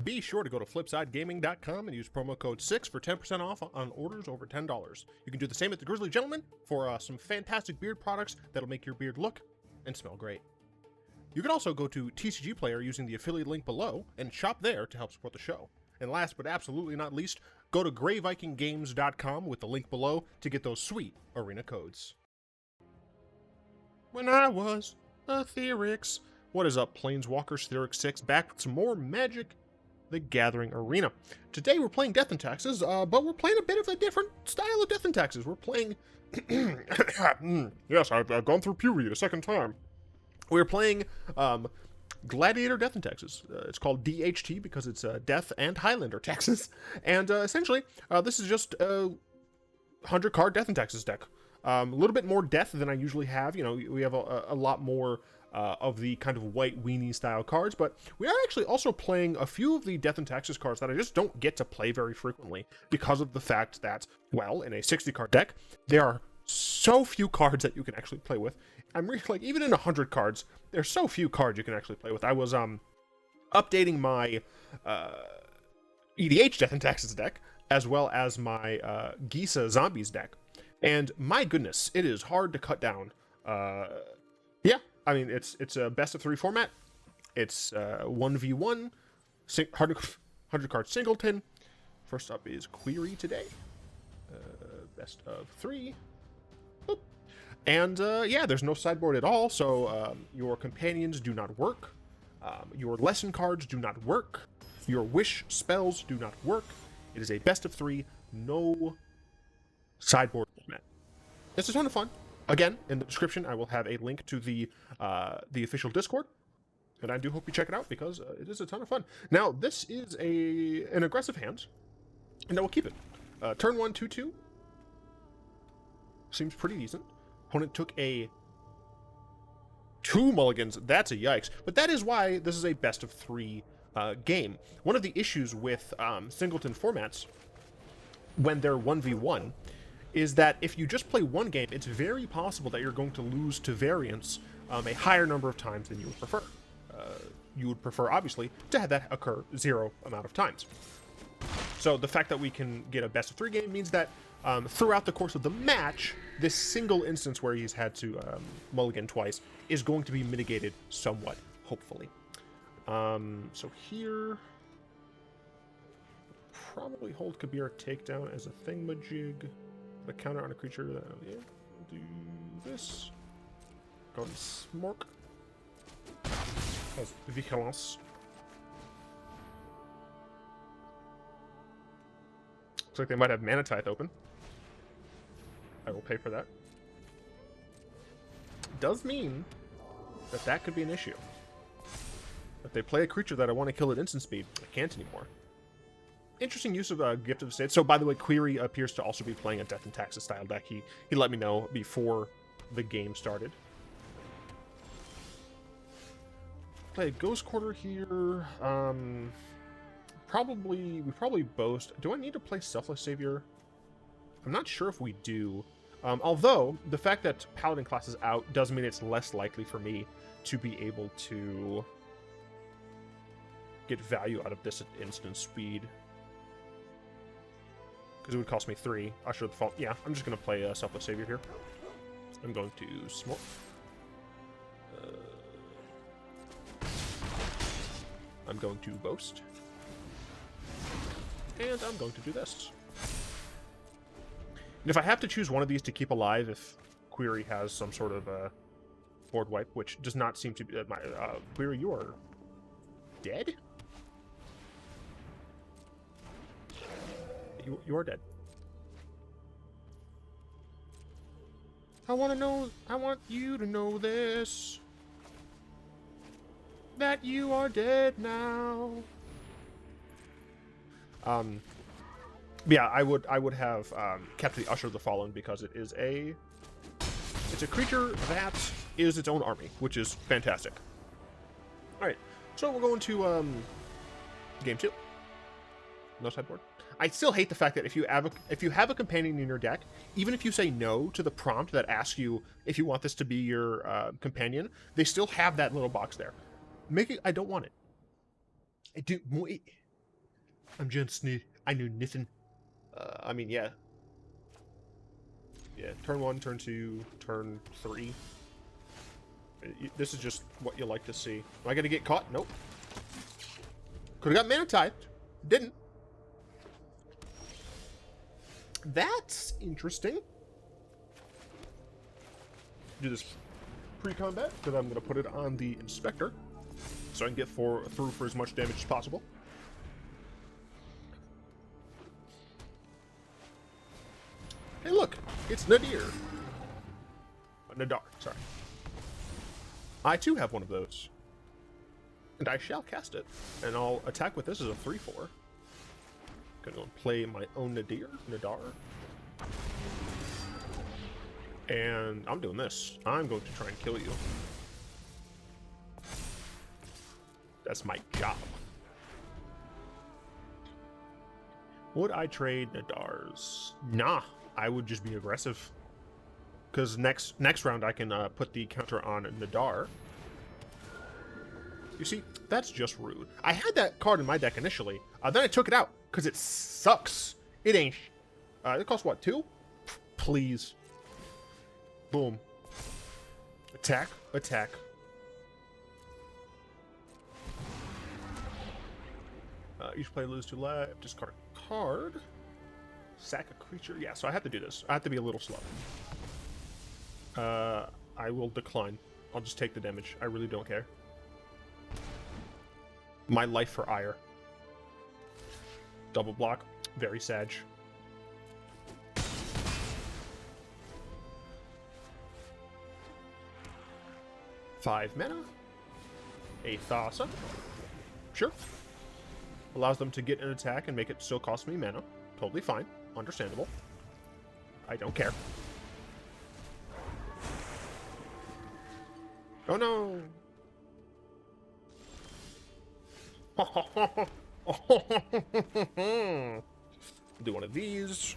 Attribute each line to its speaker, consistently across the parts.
Speaker 1: Be sure to go to flipsidegaming.com and use promo code 6 for 10% off on orders over $10. You can do the same at the Grizzly Gentleman for some fantastic beard products that'll make your beard look and smell great. You can also go to TCG Player using the affiliate link below and shop there to help support the show. And last but absolutely not least, go to greyvikinggames.com with the link below to get those sweet arena codes. When I was a Theorix. What is up, Planeswalkers? Theorix 6 back with some more Magic the Gathering Arena. Today we're playing Death and Taxes, but we're playing a bit of a different style of Death and Taxes. We're playing... yes, I've gone through puberty a second time. We're playing Gladiator Death and Taxes. It's called DHT because it's Death and Highlander Taxes. And essentially, this is just a 100-card Death and Taxes deck. A little bit more death than I usually have. You know, we have a lot more of the kind of white weenie style cards, but we are actually also playing a few of the Death and Taxes cards that I just don't get to play very frequently because of the fact that, well, in a 60-card deck, there are so few cards that you can actually play with. I'm really, like, even in 100 cards, there's so few cards you can actually play with. I was updating my EDH Death and Taxes deck, as well as my Gisa Zombies deck. And my goodness, it is hard to cut down. Yeah, I mean, it's a best of 3 format. It's 1v1, 100 card Singleton. First up is Query today. Best of 3. Boop. And yeah, there's no sideboard at all, so your companions do not work. Your lesson cards do not work. Your wish spells do not work. It is a best of 3, no sideboard format. It's a ton of fun. Again, in the description, I will have a link to the official Discord, and I do hope you check it out because it is a ton of fun. Now, this is an aggressive hand, and I will keep it. Turn 1, 2/2. Seems pretty decent. Opponent took a 2 mulligans. That's a yikes. But that is why this is a best of 3 game. One of the issues with Singleton formats, when they're 1v1, is that if you just play one game, it's very possible that you're going to lose to variance a higher number of times than you would prefer. You would prefer, obviously, to have that occur 0 amount of times. So the fact that we can get a best of 3 game means that throughout the course of the match, this single instance where he's had to mulligan twice is going to be mitigated somewhat, hopefully. So here, probably hold Kabir Takedown as a thingamajig. The counter on a creature. Yeah, do this. Go and Smork. Has Vigilance. Looks like they might have Mana Tithe open. I will pay for that. Does mean that that could be an issue. If they play a creature that I want to kill at instant speed, I can't anymore. Interesting use of Gift of the State. So, by the way, Query appears to also be playing a Death and Taxes style deck. He let me know before the game started. Play a Ghost Quarter here. We probably boast. Do I need to play Selfless Savior? I'm not sure if we do. Although, the fact that Paladin class is out does mean it's less likely for me to be able to get value out of this at instant speed. Because it would cost me 3. Usher the Fall. Yeah, I'm just going to play Selfless Savior here. I'm going to Smoke. I'm going to Boast. And I'm going to do this. And if I have to choose one of these to keep alive, if Query has some sort of board wipe, which does not seem to be... Query, you are dead? You are dead. I want you to know this. That you are dead now. Yeah, I would have kept the Usher of the Fallen because it's a creature that is its own army, which is fantastic. Alright, so we're going to game 2. No sideboard. I still hate the fact that if you have a companion in your deck, even if you say no to the prompt that asks you if you want this to be your companion, they still have that little box there. I don't want it. I'm just new. I knew nothing. I mean, yeah. Yeah, turn 1, turn 2, turn 3. This is just what you like to see. Am I gonna get caught? Nope. Could've got mana typed. Didn't. That's interesting. Do this pre-combat, because I'm gonna put it on the Inspector, so I can get through for as much damage as possible. Hey look, it's Nadir. Nadar, sorry. I too have one of those. And I shall cast it. And I'll attack with this as a 3/4. Gonna go and play my own Nadar. And I'm doing this. I'm going to try and kill you. That's my job. Would I trade Nadars? Nah, I would just be aggressive. Because next round I can put the counter on Nadar. You see, that's just rude. I had that card in my deck initially, then I took it out because it sucks. It ain't. It costs what, 2? Please. Boom. Attack, attack. Each player loses 2 life. Discard a card. Sack a creature. Yeah, so I have to do this. I have to be a little slow. I will decline. I'll just take the damage. I really don't care. My life for ire. Double block. Very sag. Five mana. A Thassa. Sure. Allows them to get an attack and make it still cost me mana. Totally fine. Understandable. I don't care. Oh no! Do one of these.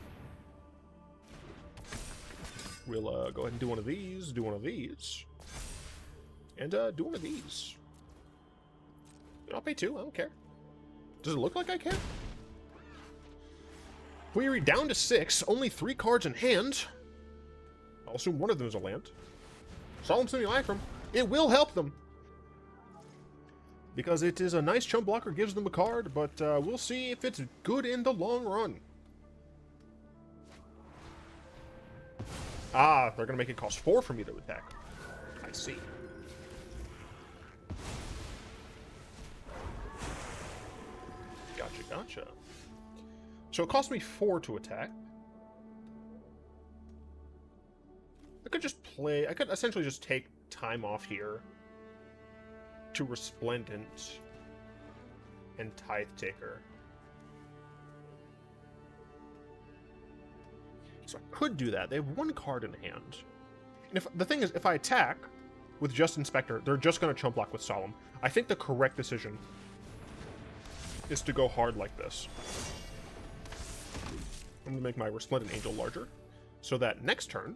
Speaker 1: We'll go ahead and do one of these, do one of these. And do one of these. I'll pay 2, I don't care. Does it look like I care? We're down to 6, only 3 cards in hand. I'll assume one of them is a land. Solemn Simulacrum. It will help them. Because it is a nice chump blocker, gives them a card, but we'll see if it's good in the long run. Ah, they're going to make it cost 4 for me to attack. I see. Gotcha, gotcha. So it cost me 4 to attack. I could just play... I could essentially just take time off here to Resplendent and Tithe Taker. So I could do that. They have 1 card in hand. And if the thing is, if I attack with just Inspector, they're just going to chump block with Solemn. I think the correct decision is to go hard like this. I'm going to make my Resplendent Angel larger, so that next turn,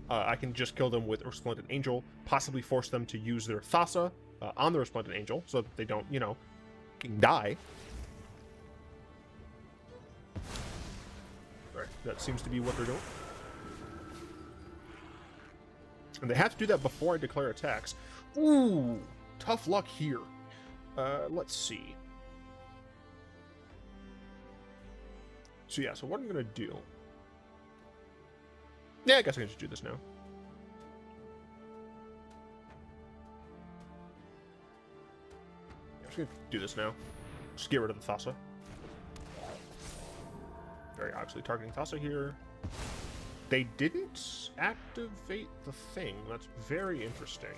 Speaker 1: I can just kill them with Resplendent Angel, possibly force them to use their Thassa on the Resplendent Angel, so that they don't, you know, can die. Alright, that seems to be what they're doing. And they have to do that before I declare attacks. Ooh, tough luck here. Let's see. So yeah, so what I'm going to do... Yeah, I guess I can just do this now. I'm just going to do this now. Just get rid of the Thassa. Very obviously targeting Thassa here. They didn't activate the thing. That's very interesting.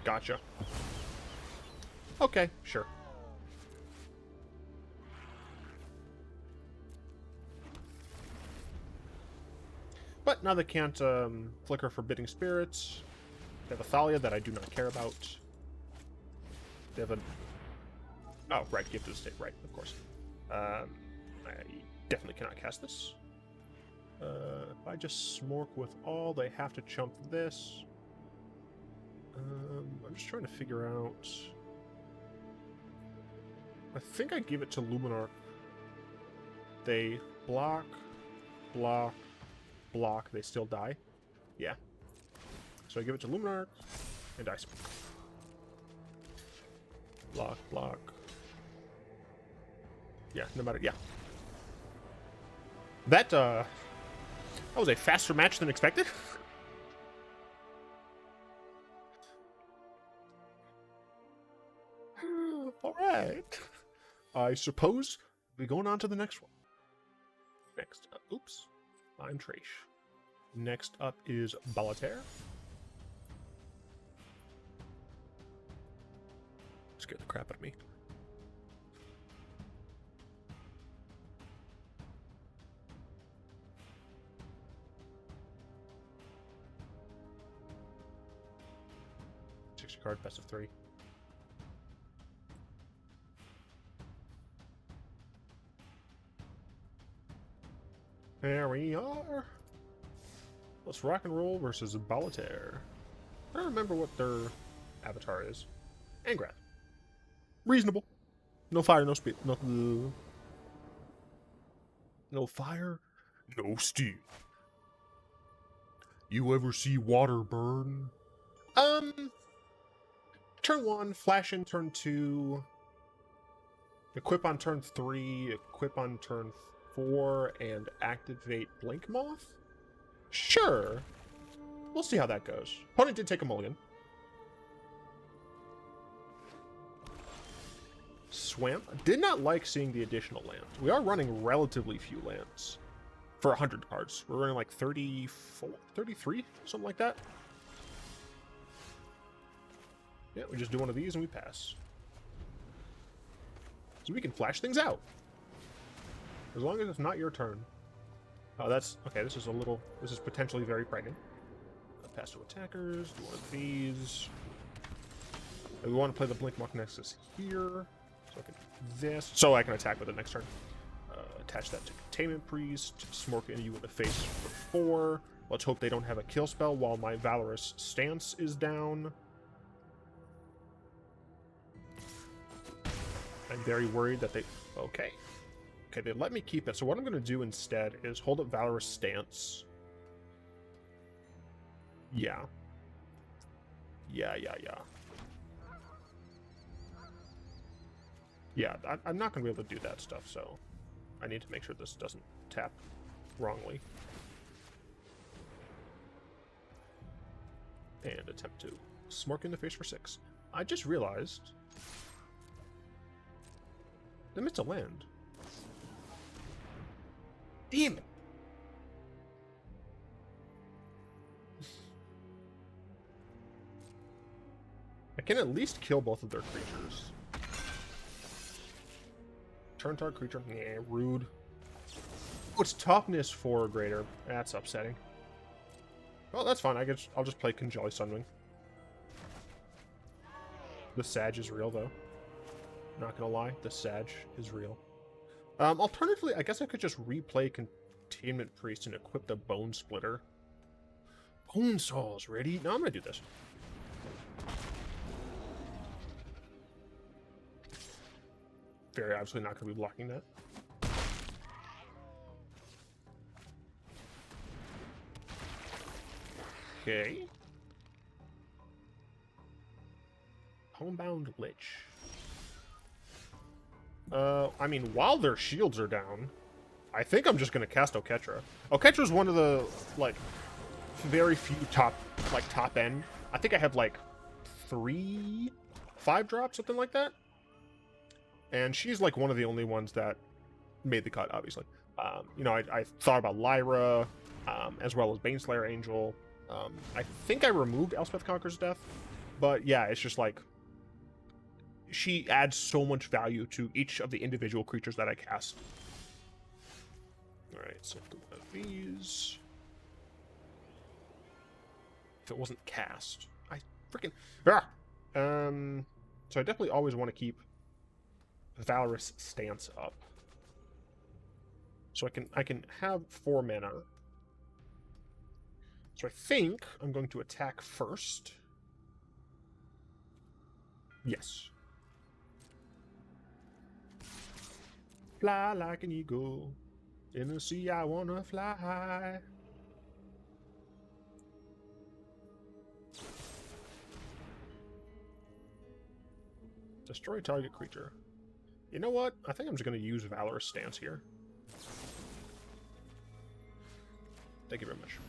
Speaker 1: Gotcha. Okay, sure. But now they can't flicker Forbidding Spirits. They have a Thalia that I do not care about. They have a... Oh, right, Gifted Estate, right, of course. definitely cannot cast this. If I just smork with all, they have to chump this. I'm just trying to figure out... I think I give it to Luminar. They block, block, block. They still die. Yeah. So I give it to Luminar and Ice. Block, block. Yeah, no matter... Yeah. That was a faster match than expected. Alright. I suppose we're going on to the next one. Next up, oops. I'm Trash. Next up is Gladiator. Scared the crap out of me. Card, best of 3. There we are. Let's rock and roll versus Gladiator. I don't remember what their avatar is. Angrath. Reasonable. No fire, no speed. No fire, no steam. You ever see water burn? Turn 1, flash in turn 2, equip on turn 3, equip on turn 4, and activate Blink Moth? Sure. We'll see how that goes. Opponent did take a mulligan. Swamp. Did not like seeing the additional lands. We are running relatively few lands for 100 cards. We're running like 34, 33, something like that. Yeah, we just do one of these and we pass. So we can flash things out. As long as it's not your turn. Oh, that's... Okay, this is a little... This is potentially very frightening. Pass to attackers, do one of these. And we want to play the Blink Moth Nexus here. So I can do this. So I can attack with it next turn. Attach that to Containment Priest. Smork into you in the face for 4. Let's hope they don't have a kill spell while my Valorous Stance is down. I'm very worried that they... Okay. Okay, they let me keep it. So what I'm going to do instead is hold up Valorous Stance. Yeah. Yeah. Yeah, I'm not going to be able to do that stuff, so I need to make sure this doesn't tap wrongly. And attempt to Smork in the face for 6. I just realized... I missed a land. Damn it! I can at least kill both of their creatures. Turn target creature. Yeah, rude. Oh, it's toughness 4 or greater. That's upsetting. Well, that's fine. I'll just play Conjali Sunwing. The Sag is real, though. Not gonna lie, the Sag is real. Alternatively, I guess I could just replay Containment Priest and equip the Bone Splitter. Bone Saw's ready. No, I'm gonna do this. Very obviously not gonna be blocking that. Okay. Homebound Lich. I mean, while their shields are down, I think I'm just gonna cast Oketra. Oketra's one of the, like, very few top end. I think I have, like, 3, 5 drops, something like that. And she's, like, one of the only ones that made the cut, obviously. You know, I thought about Lyra, as well as Baneslayer Angel. I think I removed Elspeth Conqueror's Death, but yeah, it's just, like, she adds so much value to each of the individual creatures that I cast. Alright, so do one of these. If it wasn't cast, I freaking... Ah! So I definitely always want to keep Valorous Stance up. So I can have 4 mana. So I think I'm going to attack first. Yes. Fly like an eagle. In the sea I wanna fly. Destroy target creature. You know what? I think I'm just going to use Valorous Stance here. Thank you very much.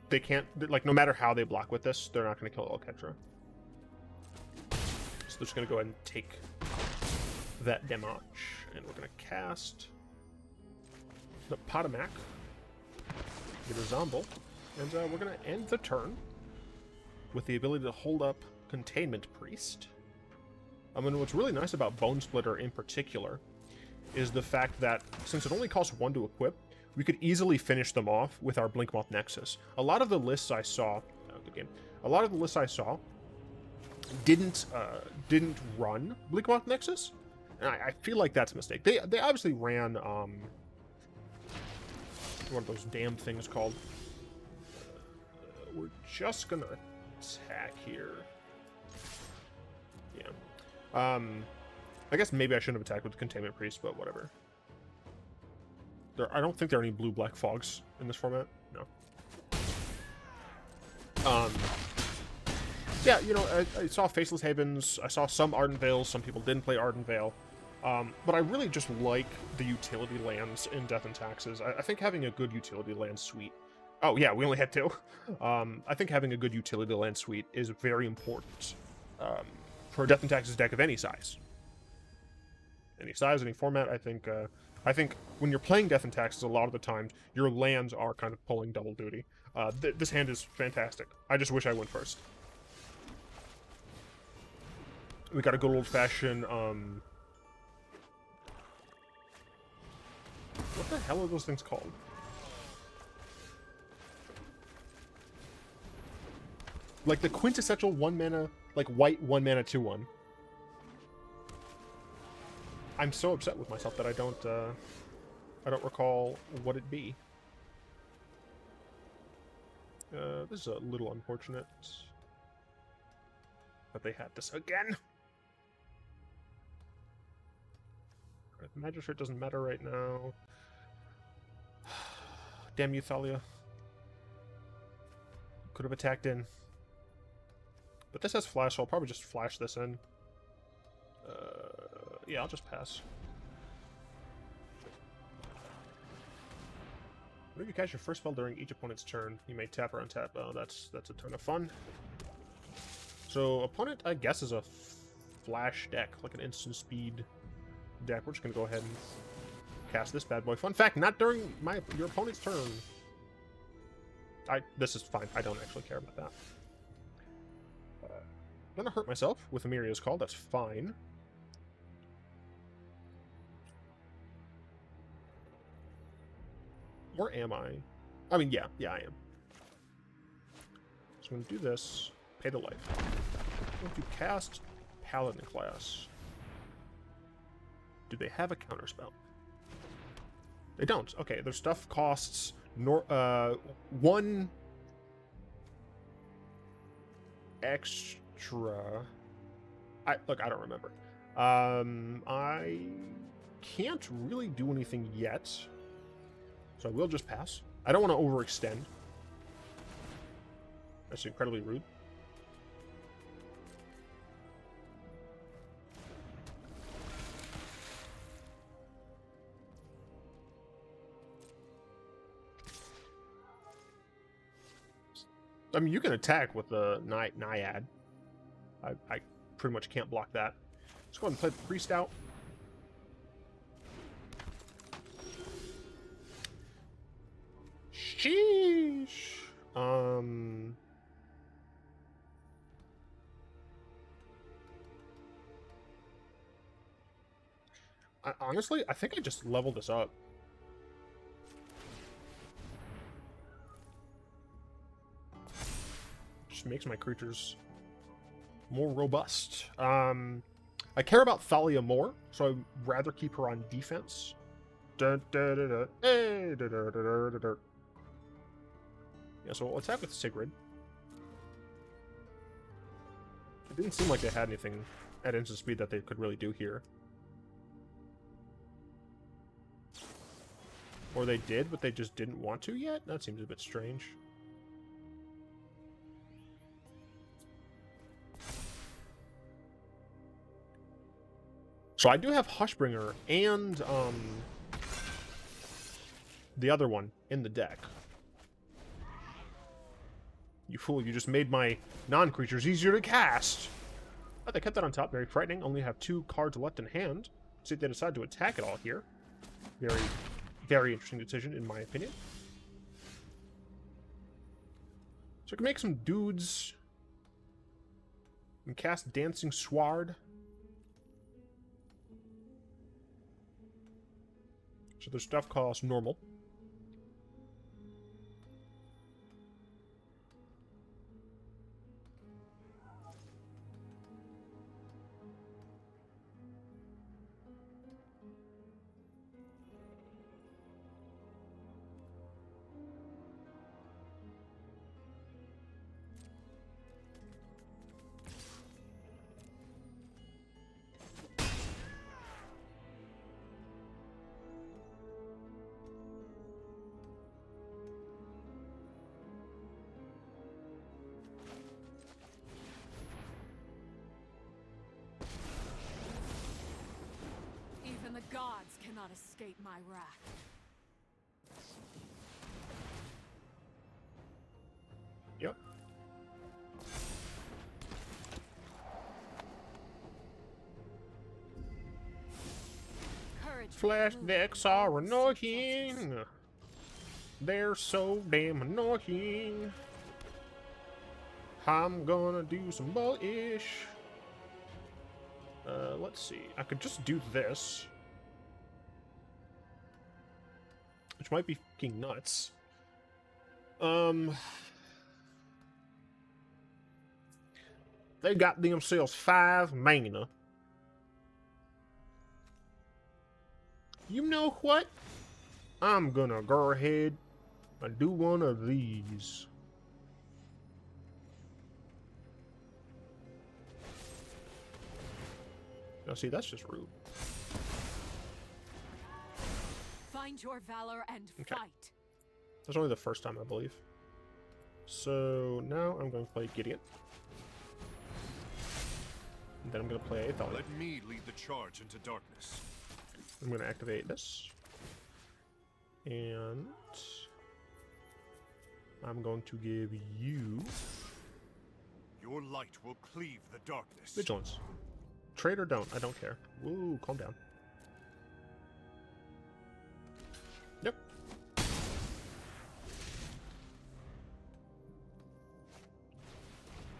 Speaker 1: They can't, like, no matter how they block with this, they're not going to kill Alketra. So they're just going to go ahead and take that damage. And we're going to cast the Potomac. Get a Zombo. And we're going to end the turn with the ability to hold up Containment Priest. I mean, what's really nice about Bone Splitter in particular is the fact that since it only costs 1 to equip, we could easily finish them off with our Blinkmoth Nexus. A lot of the lists I saw, good game. A lot of the lists I saw didn't run Blinkmoth Nexus, and I feel like that's a mistake. They obviously ran what are those damn things called? We're just gonna attack here. Yeah. I guess maybe I shouldn't have attacked with the Containment Priest, but whatever. I don't think there are any blue-black fogs in this format. No. Yeah, you know, I saw Faceless Havens. I saw some Ardent Veils. Some people didn't play Ardent Veil. But I really just like the utility lands in Death and Taxes. I think having a good utility land suite... Oh, yeah, we only had 2. I think having a good utility land suite is very important for a Death and Taxes deck of any size. Any size, any format, I think when you're playing Death and Taxes, a lot of the times, your lands are kind of pulling double duty. This hand is fantastic. I just wish I went first. We got a good old-fashioned... What the hell are those things called? Like the quintessential 1-mana, like white 1-mana 2/1. I'm so upset with myself that I don't recall what it be. This is a little unfortunate that they had this again. The Magistrate doesn't matter right now. Damn you, Thalia. Could have attacked in. But this has flash, so I'll probably just flash this in. Yeah, I'll just pass. When you cast your first spell during each opponent's turn, you may tap or untap. Oh, that's a ton of fun. So, opponent, I guess, is a flash deck, like an instant speed deck. We're just gonna go ahead and cast this bad boy. Fun fact, not during your opponent's turn. This is fine. I don't actually care about that. I'm gonna hurt myself with Amiria's Call. That's fine. Or am I? I mean, yeah, I am. So I'm gonna do this. Pay the life. I'm going to cast Paladin class. Do they have a counterspell? They don't. Okay, their stuff costs 1 extra. Look, I don't remember. I can't really do anything yet, so I will just pass. I don't want to overextend. That's incredibly rude. I mean, you can attack with the Naiad. I pretty much can't block that. Let's go ahead and play the Priest out. Sheesh. Honestly, I think I just leveled this up. Just makes my creatures more robust. I care about Thalia more, so I'd rather keep her on defense. Yeah, so we'll attack with Sigrid. It didn't seem like they had anything at instant speed that they could really do here. Or they did, but they just didn't want to yet? That seems a bit strange. So I do have Hushbringer and the other one in the deck. You fool, you just made my non-creatures easier to cast. Oh, they kept that on top. Very frightening. Only have 2 cards left in hand. See if they decide to attack it all here. Very, very interesting decision, in my opinion. So I can make some dudes and cast Dancing Sword. So their stuff costs normal.
Speaker 2: The gods cannot escape my wrath.
Speaker 1: Yep.
Speaker 2: Courage.
Speaker 1: Flash decks are annoying. They're so damn annoying. I'm gonna do some bullish. Let's see. I could just do this. Which might be fucking nuts. They got themselves 5 mana. You know what? I'm gonna go ahead and do one of these. Now see, that's just rude.
Speaker 2: Find your valor and fight.
Speaker 1: That's only the first time, I believe. So now I'm going to play Gideon. And then I'm going to play Thalia.
Speaker 3: Let me lead the charge into darkness.
Speaker 1: I'm going to activate this. And I'm going to give you
Speaker 3: Your light will cleave the darkness.
Speaker 1: Vigilance. Trade or don't, I don't care. Woo, calm down. Yep.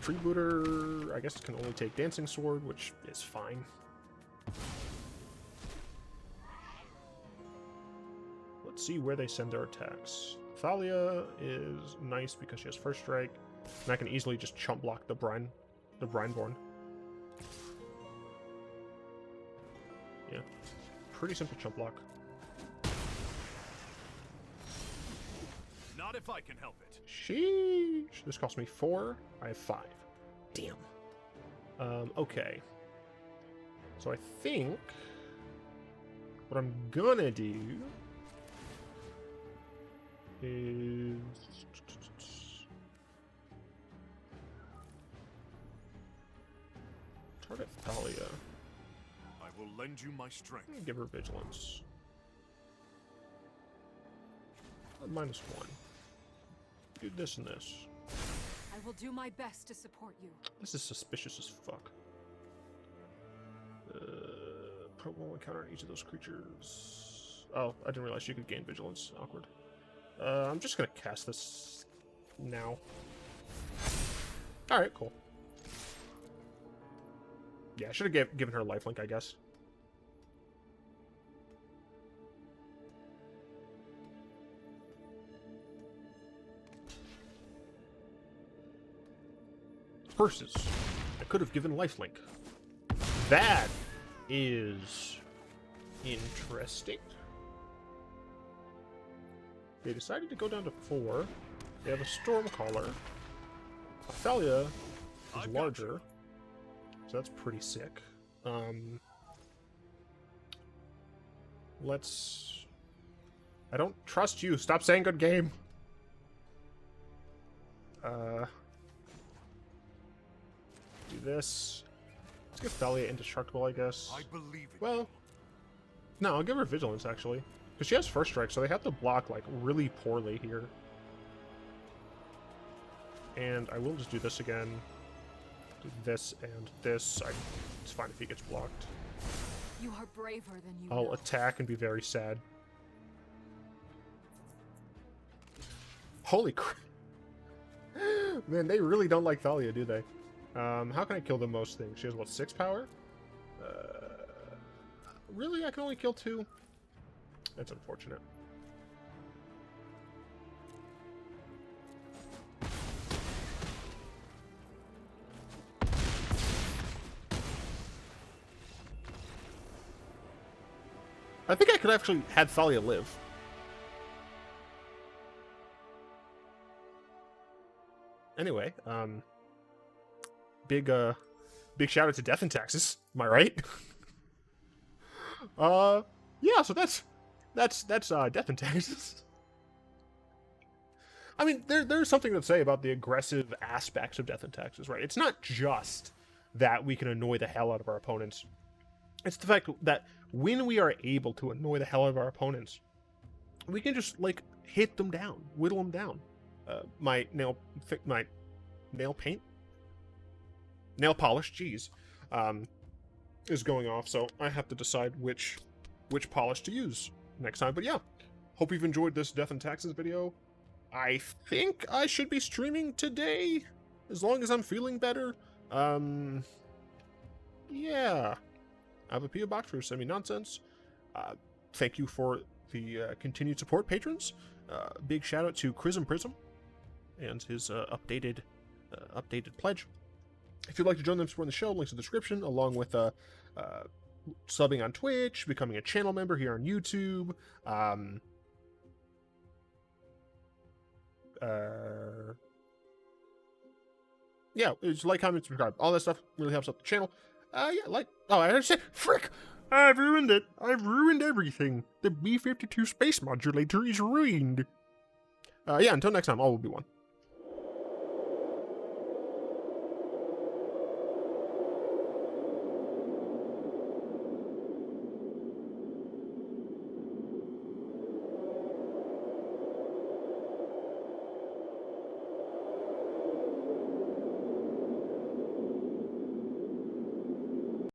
Speaker 1: Freebooter, I guess, can only take Dancing Sword, which is fine. Let's see where they send their attacks. Thalia is nice because she has First Strike, and I can easily just chump block the Brineborn. Yeah, pretty simple chump block.
Speaker 3: Not if I can help it.
Speaker 1: Sheesh. This cost me 4. I have 5. Damn. Okay. So I think what I'm gonna do is target Thalia.
Speaker 3: I will lend you my strength.
Speaker 1: Give her vigilance. -1. Do this and this.
Speaker 2: I will do my best to support you.
Speaker 1: This is suspicious as fuck. Put 1 counter on each of those creatures. Oh, I didn't realize you could gain vigilance. Awkward. I'm just gonna cast this now. Alright, cool. Yeah, I should have given her lifelink, I guess. Versus could have given lifelink. That is interesting. They decided to go down to 4. They have a Stormcaller. Athalia is larger, so that's pretty sick. Let's... I don't trust you. Stop saying good game. Do this. Let's give Thalia indestructible, I guess.
Speaker 3: I believe it.
Speaker 1: Well, no, I'll give her vigilance, actually. Because she has first strike, so they have to block, like, really poorly here. And I will just do this again. Do this and this. It's fine if he gets blocked.
Speaker 2: You are braver than you
Speaker 1: I'll
Speaker 2: know.
Speaker 1: attack and be very sad. Holy crap. Man, they really don't like Thalia, do they? How can I kill the most things? She has, what, 6 power? Really? I can only kill 2? That's unfortunate. I think I could actually had Thalia live. Anyway, big shout out to Death and Taxes. Am I right? Yeah. So that's Death and Taxes. I mean, there's something to say about the aggressive aspects of Death and Taxes, right? It's not just that we can annoy the hell out of our opponents. It's the fact that when we are able to annoy the hell out of our opponents, we can just, like, hit them down, whittle them down. My nail polish, geez, is going off, so I have to decide which polish to use next time. But yeah, hope you've enjoyed this Death and Taxes video. I think I should be streaming today, as long as I'm feeling better. Yeah. I have a P.O. box for Semi-Nonsense. Thank you for the continued support, patrons. Big shout out to Prism and his updated pledge. If you'd like to join them supporting the show, links in the description, along with subbing on Twitch, becoming a channel member here on YouTube. Yeah, it's like, comment, subscribe. All that stuff really helps out the channel. Yeah, like... Oh, I understand. Frick! I've ruined it. I've ruined everything. The B-52 space modulator is ruined. Yeah, until next time, all will be one.